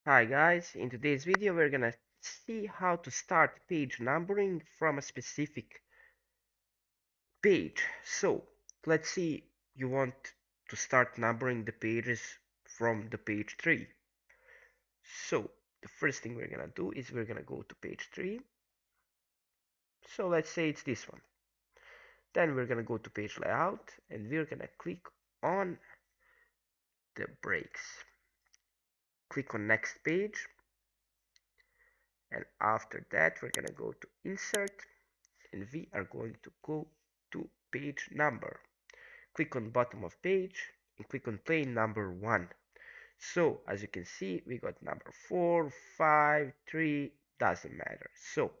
Hi guys, in today's video we're gonna see how to start page numbering from a specific page. So let's see, you want to start numbering the pages from the page 3. So the first thing we're gonna do is we're gonna go to page 3. So let's say it's this one. Then we're gonna go to page layout and we're gonna click on the breaks. Click on next page, and after that we're gonna go to insert and we are going to go to page number. Click on bottom of page and click on plain number 1. So as you can see, we got number 4, 5, 3, doesn't matter. So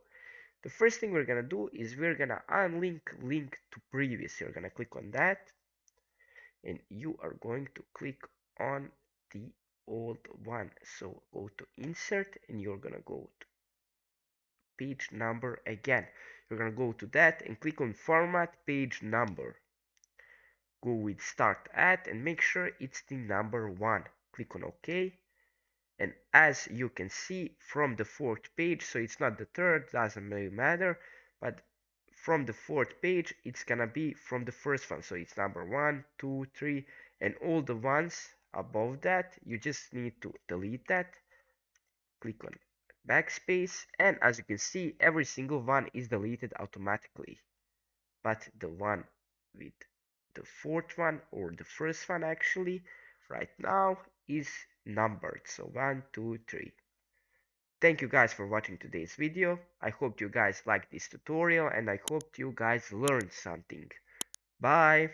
the first thing we're gonna do is we're gonna unlink link to previous. You're gonna click on that and you are going to click on the old one. So go to insert and you're gonna go to page number again. You're gonna go to that and click on format page number. Go with start at and make sure it's the number 1. Click on OK. And as you can see from the fourth page, so it's not the third, doesn't really matter, but from the fourth page it's gonna be from the first one. So it's number 1, 2, 3, and all the ones above that you just need to delete that. Click on backspace, and as you can see, every single one is deleted automatically, but the one with the fourth one, or the first one actually, right now is numbered. So 1, 2, 3. Thank you guys for watching today's video. I hope you guys liked this tutorial and I hope you guys learned something. Bye.